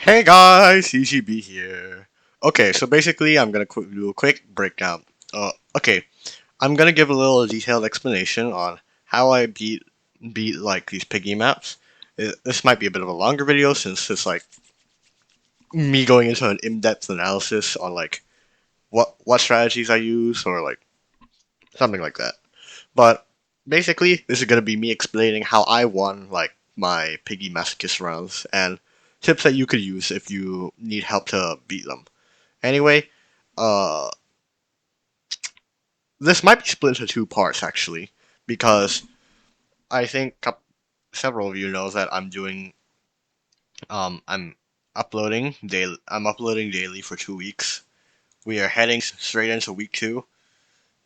Hey guys, EGB here. Okay, so basically, I'm gonna do a quick breakdown. Okay, I'm gonna give a little detailed explanation on how I beat like these Piggy maps. This might be a bit of a longer video since it's like me going into an in-depth analysis on like what strategies I use or like something like that. But basically, this is gonna be me explaining how I won like my Piggy Masochist rounds and tips that you could use if you need help to beat them. Anyway, uh, this might be split into two parts actually, because I think several of you know that I'm uploading daily. I'm uploading daily for 2 weeks. We are heading straight into week two.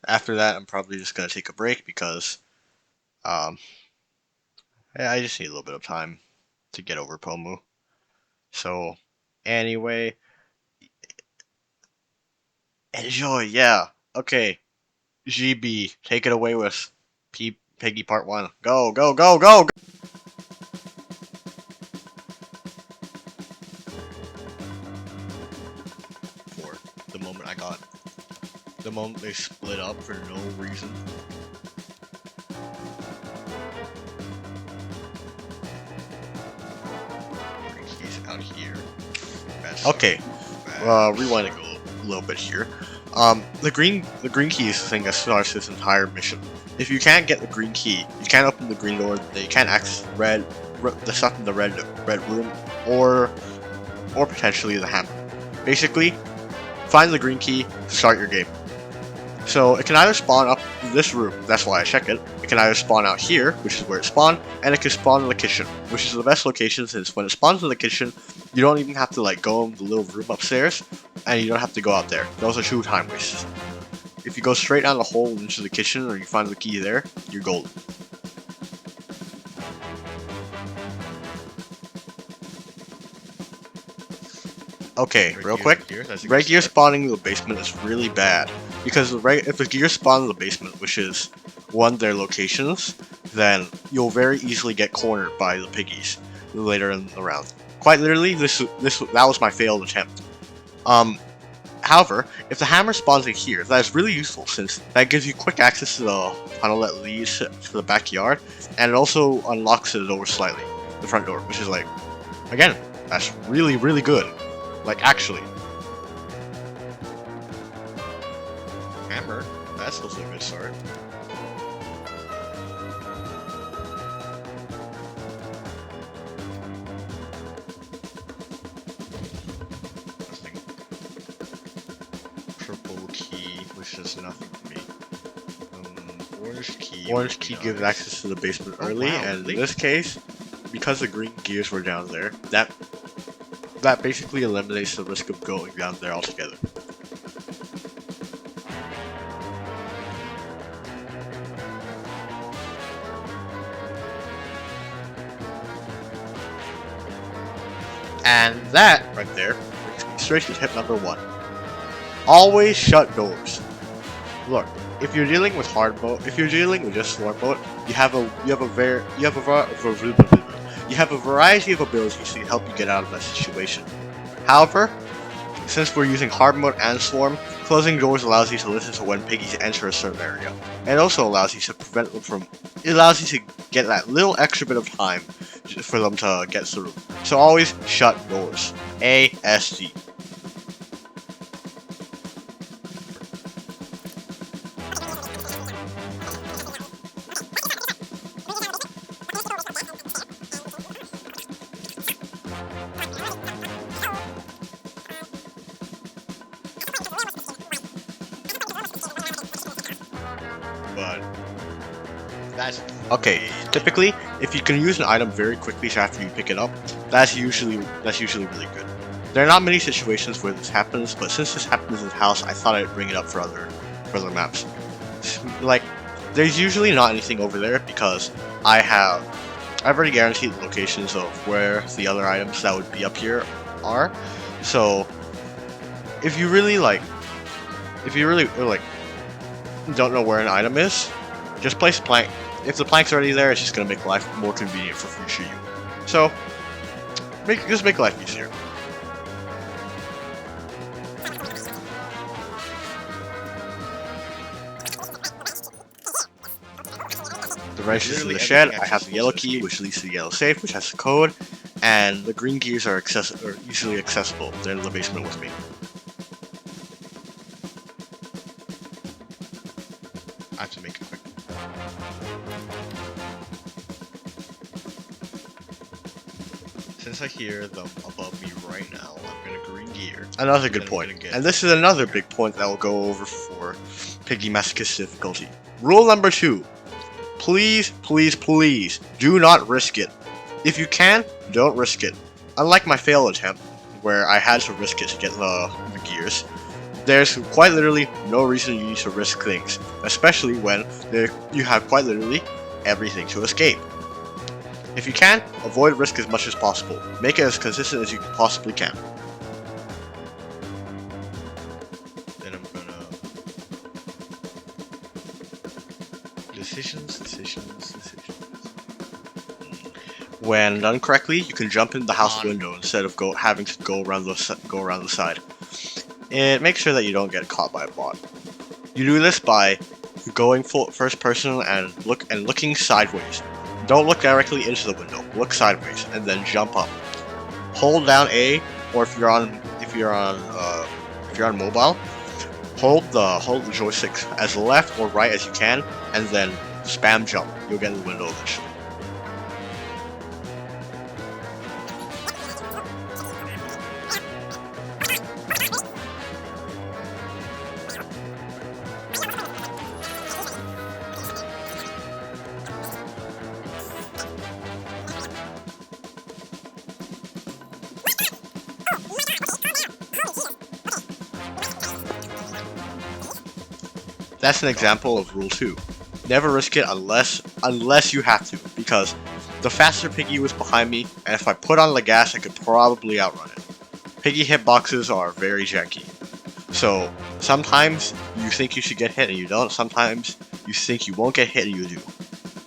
After that, I'm probably just gonna take a break because um, I just need a little bit of time to get over Pomu. So, anyway, enjoy. Yeah. Okay. GB, take it away with Piggy Part One. Go, go, go, go, go! For the moment they split up for no reason. He's out here. Okay, rewinding a little bit here. The green key is the thing that starts this entire mission. If you can't get the green key, you can't open the green door. Then you can't access the stuff in the red room, or potentially the hammer. Basically, find the green key, start your game. So it can either spawn up this room, that's why I check it. It can either spawn out here, which is where it spawned, and it can spawn in the kitchen, which is the best location since when it spawns in the kitchen, you don't even have to like go in the little room upstairs, and you don't have to go out there. Those are two time wastes. If you go straight down the hole into the kitchen or you find the key there, you're golden. Okay, real quick, red gear spawning in the basement is really bad, because if the gear spawn in the basement, which is one of their locations, then you'll very easily get cornered by the piggies later in the round. Quite literally, that was my failed attempt. However, if the hammer spawns in here, that is really useful since that gives you quick access to the tunnel that leads to the backyard, and it also unlocks the door slightly, the front door, which is like, again, that's really, really good. Like, actually. Hammer? That's also a good start. Nothing. Purple key, which is nothing for me. Orange key. Orange key gives access to the basement early, and in this case, because the green gears were down there, that basically eliminates the risk of going down there altogether. And that right there brings me straight to tip number one. Always shut doors. Look, if you're dealing with hard mode, if you're dealing with just swarm mode, you have a variety of abilities to help you get out of that situation. However, since we're using hard mode and swarm, closing doors allows you to listen to when piggies enter a certain area. And it also allows you to prevent them from. It allows you to get that little extra bit of time for them to get through. So always shut doors. ASD. But that's okay. Typically, if you can use an item very quickly after you pick it up, that's usually really good. There are not many situations where this happens, but since this happens in this house, I thought I'd bring it up for other maps. Like, there's usually not anything over there because I've already guaranteed the locations of where the other items that would be up here are. So if you really don't know where an item is, just place a plank. If the plank's already there, it's just gonna make life more convenient for future you. So just make life easier. wrench is in the shed. I have the yellow key, which leads to the yellow safe, which has the code, and the green keys are easily accessible. They're in the basement with me. I have to make it quick. Since I hear them above me right now, I'm gonna green gear. Another good point, and this is another big point that we'll go over for Piggy Masochist difficulty. Rule number 2. Please, please, please, do not risk it. If you can, don't risk it. Unlike my fail attempt, where I had to risk it to get the gears, there's quite literally no reason you need to risk things, especially when you have quite literally everything to escape. If you can, avoid risk as much as possible. Make it as consistent as you possibly can. Then I'm gonna... Decisions. When done correctly, you can jump in the house window instead of having to go around the side. And make sure that you don't get caught by a bot. You do this by going full first person and looking sideways. Don't look directly into the window. Look sideways and then jump up. Hold down A, or if you're on mobile, hold the joystick as left or right as you can, and then spam jump. You'll get in the window eventually. That's an example of rule 2. Never risk it unless you have to, because the faster Piggy was behind me, and if I put on the gas, I could probably outrun it. Piggy hitboxes are very janky. So sometimes you think you should get hit and you don't, sometimes you think you won't get hit and you do.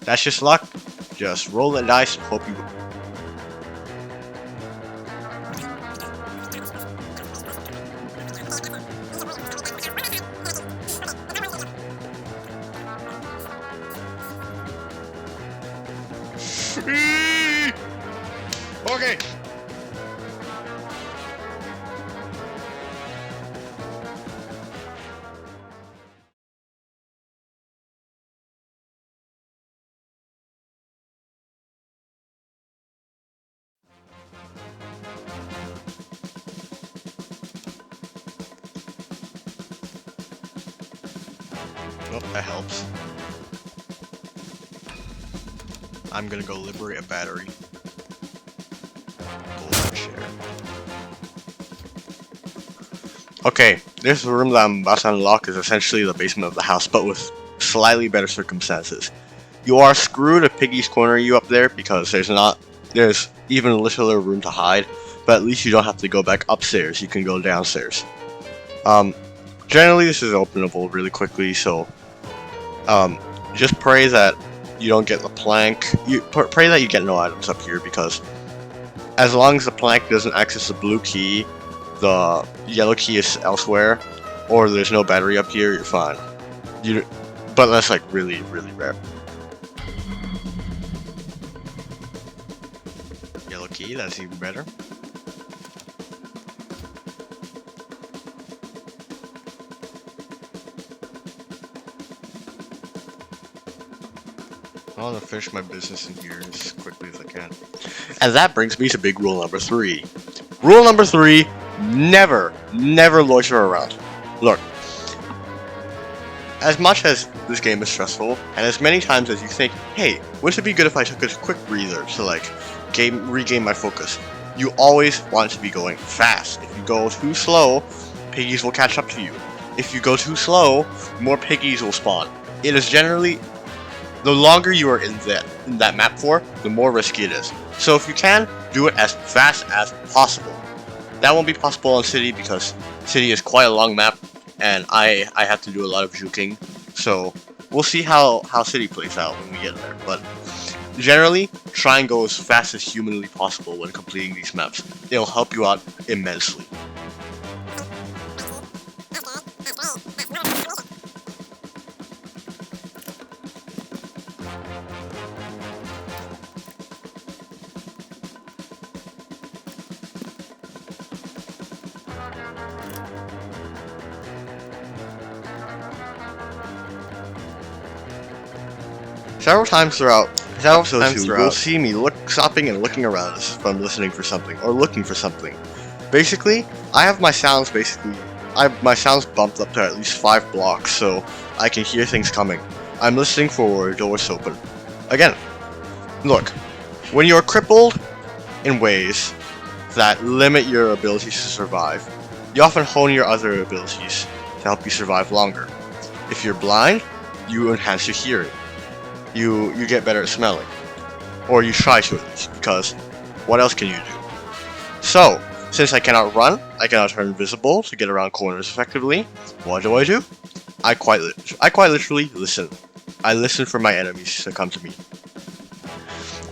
That's just luck. Just roll the dice and hope you will. Okay. Oh, that helps. I'm gonna go liberate a battery. Golden share. Okay, this room that I'm about to unlock is essentially the basement of the house, but with slightly better circumstances. You are screwed if Piggy's cornering you up there because there's even littler room to hide, but at least you don't have to go back upstairs, you can go downstairs. Generally this is openable really quickly, so just pray that you don't get the plank. Pray that you get no items up here, because as long as the plank doesn't access the blue key, the yellow key is elsewhere, or there's no battery up here, you're fine. But that's like really, really rare. Yellow key, that's even better. I want to finish my business in here as quickly as I can. And that brings me to big rule number 3. Rule number 3, never loiter around. Look, as much as this game is stressful, and as many times as you think, hey, wouldn't it be good if I took a quick breather to like regain my focus, you always want to be going fast. If you go too slow, piggies will catch up to you. If you go too slow, more piggies will spawn. It is generally, the longer you are in that map for, the more risky it is. So if you can, do it as fast as possible. That won't be possible on City because City is quite a long map, and I have to do a lot of juking. So we'll see how City plays out when we get there. But generally, try and go as fast as humanly possible when completing these maps. It'll help you out immensely. Several times throughout episode 2, you'll see me stopping and looking around if I'm listening for something or looking for something. Basically, I have my sounds bumped up to at least 5 blocks so I can hear things coming. I'm listening for doors open. Again, look, when you're crippled in ways that limit your abilities to survive, you often hone your other abilities to help you survive longer. If you're blind, you enhance your hearing. You get better at smelling. Or you try to at least, because what else can you do? So, since I cannot run, I cannot turn invisible to get around corners effectively, what do? I quite literally listen. I listen for my enemies to come to me.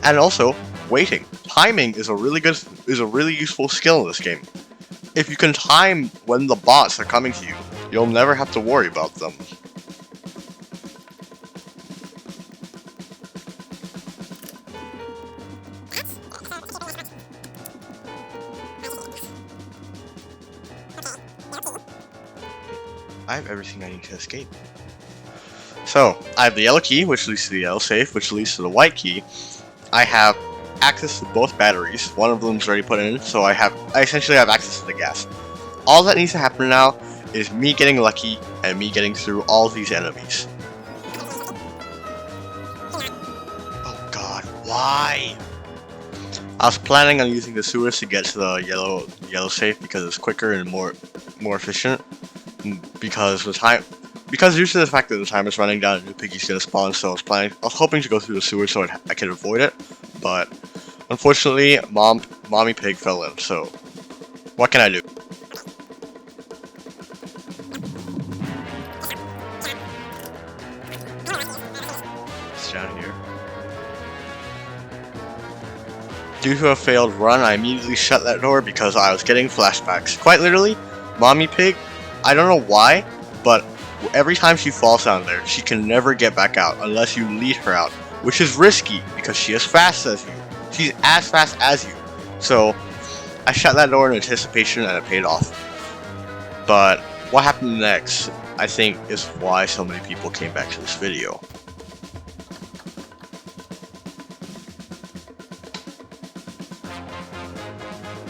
And also, waiting. Timing is a really useful skill in this game. If you can time when the bots are coming to you, you'll never have to worry about them. I have everything I need to escape. So, I have the yellow key, which leads to the yellow safe, which leads to the white key. I have access to both batteries. One of them's already put in, so I essentially have access to the gas. All that needs to happen now is me getting lucky and me getting through all these enemies. Oh god, why? I was planning on using the sewers to get to the yellow safe because it's quicker and more efficient. Because due to the fact that the time is running down and new Piggy's gonna spawn, so I was hoping to go through the sewer so I could avoid it, but unfortunately, Mommy Pig fell in, so what can I do? It's down here. Due to a failed run, I immediately shut that door because I was getting flashbacks. Quite literally, Mommy Pig, I don't know why, but every time she falls down there, she can never get back out unless you lead her out, which is risky because she is fast as you. She's as fast as you. So I shut that door in anticipation and it paid off. But what happened next, I think, is why so many people came back to this video.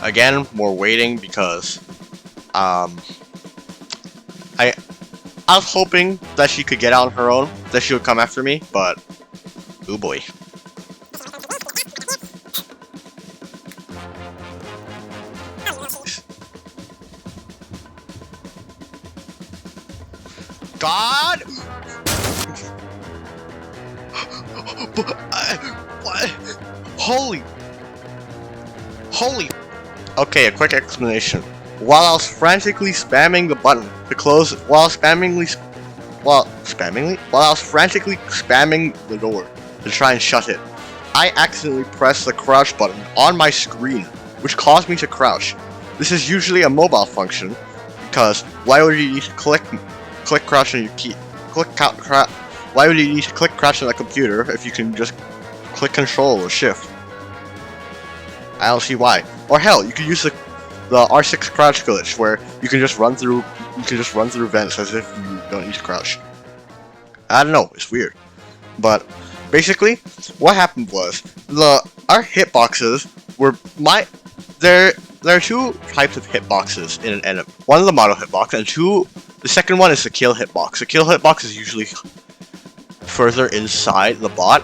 Again, more waiting because I was hoping that she could get out on her own, that she would come after me, but oh boy. God! What? Holy! Okay, a quick explanation. While I was frantically spamming the button to close, while I was frantically spamming the door to try and shut it, I accidentally pressed the crouch button on my screen, which caused me to crouch. This is usually a mobile function, because why would you need to click crouch on your key? Why would you need to click crouch on a computer if you can just click Control or Shift? I don't see why. Or hell, you could use the R6 crouch glitch where you can just run through vents as if you don't need to crouch. I don't know, it's weird. But basically, what happened was our hitboxes were there are two types of hitboxes in an enemy. One is the model hitbox, and the second one is the kill hitbox. The kill hitbox is usually further inside the bot,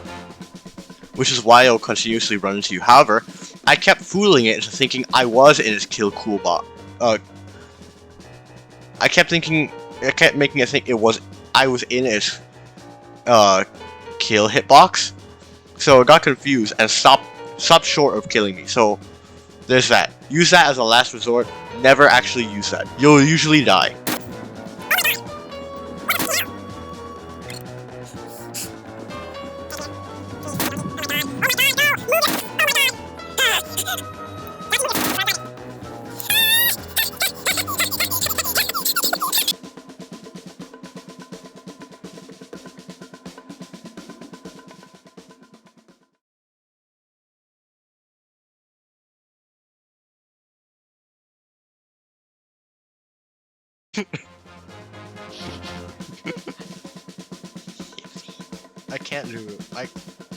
which is why it'll continuously run into you. However, I kept fooling it into thinking I was in its kill cool bot. I kept making it think I was in its kill hitbox, so it got confused and stopped short of killing me. So there's that. Use that as a last resort. Never actually use that. You'll usually die. I can't do it.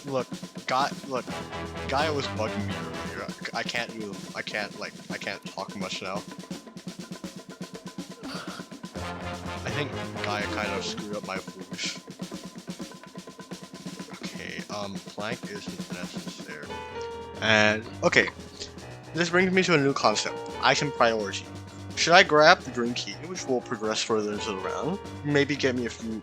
Look, Gaia was bugging me earlier. I can't talk much now. I think Gaia kind of screwed up my voice. Okay, plank isn't necessary. And, okay. This brings me to a new concept. Item priority. Should I grab the green key, which will progress further into the round, maybe get me a few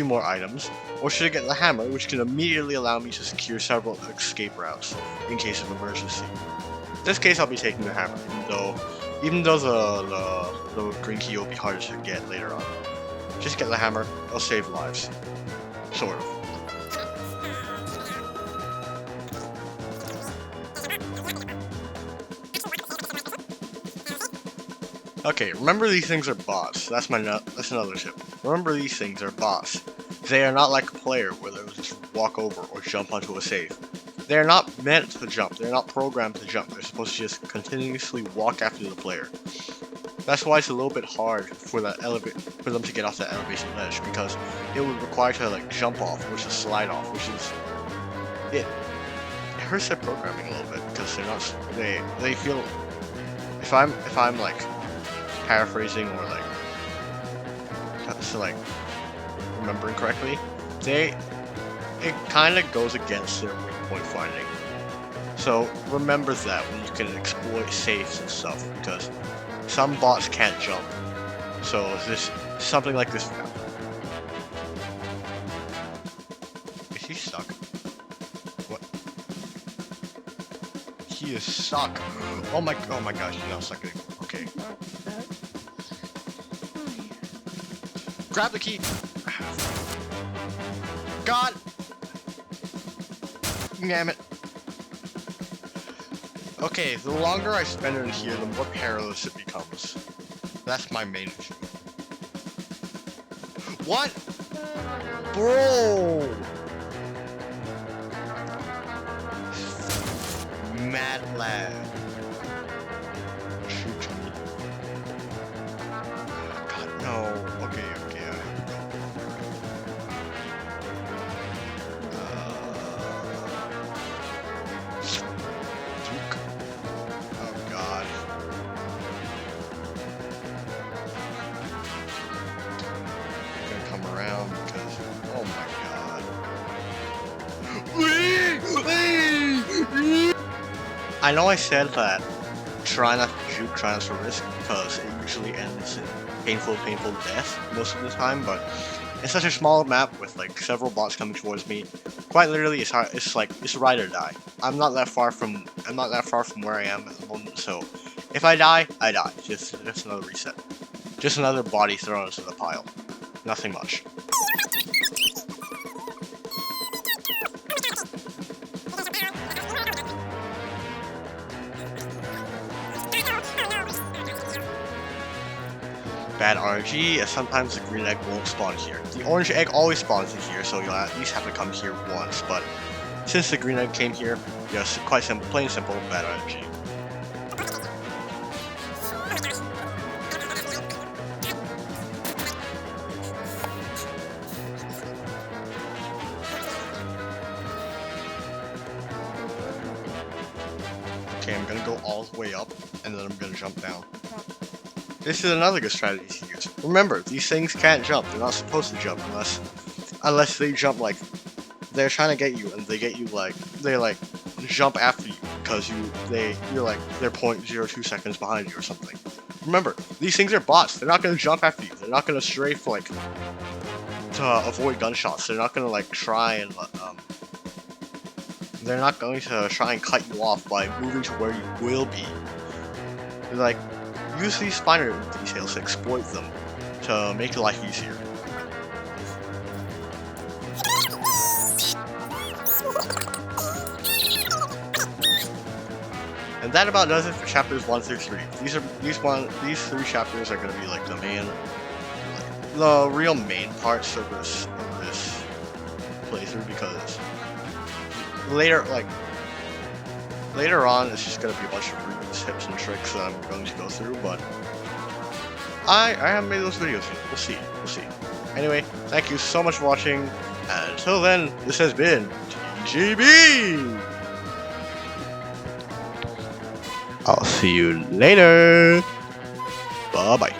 more items, or should I get the hammer, which can immediately allow me to secure several escape routes in case of emergency? In this case, I'll be taking the hammer, even though the green key will be harder to get later on. Just get the hammer, it'll save lives. Sort of. Okay, remember these things are bots. That's another tip. Remember these things are bots. They are not like a player where they'll just walk over or jump onto a save. They are not meant to jump. They're not programmed to jump. They're supposed to just continuously walk after the player. That's why it's a little bit hard for them to get off that elevation ledge, because it would require to like jump off or to slide off, which is it hurts their programming a little bit because they feel if I'm like paraphrasing or remembering correctly, it kind of goes against their weak point finding. So remember that when you can exploit safes and stuff, because some bots can't jump. So something like this. Is he stuck? What? He is stuck. Oh my gosh, he's not stuck anymore. Okay. Grab the key! God! Damn it. Okay, the longer I spend in here, the more perilous it becomes. That's my main issue. What? Bro! Mad lad. Shoot me. God, no. Okay. I know I said that try not to juke, try not to risk, because it usually ends in painful death most of the time, but it's such a small map with like several bots coming towards me. Quite literally, it's ride or die. I'm not that far from where I am at the moment, so if I die, I die. Just another reset. Just another body thrown into the pile. Nothing much. Bad RNG, as sometimes the green egg won't spawn here. The orange egg always spawns in here, so you'll at least have to come here once, but since the green egg came here, yes, quite simple, plain simple, bad RNG. Okay, I'm gonna go all the way up, and then I'm gonna jump down. This is another good strategy to use. Remember, these things can't jump. They're not supposed to jump unless they jump like they're trying to get you, and they jump after you because they're like they're 0.02 seconds behind you or something. Remember, these things are bots. They're not gonna jump after you. They're not gonna strafe to avoid gunshots. They're not gonna try and they're not going to try and cut you off by moving to where you will be. They're use these finer details to exploit them to make your life easier. And that about does it for chapters 1 through 3. These 3 chapters are going to be the real main parts of this playthrough, because later on it's just going to be a bunch of tips and tricks that I'm going to go through, but I haven't made those videos yet. We'll see. We'll see. Anyway, thank you so much for watching. And until then, this has been TGB. I'll see you later. Bye bye.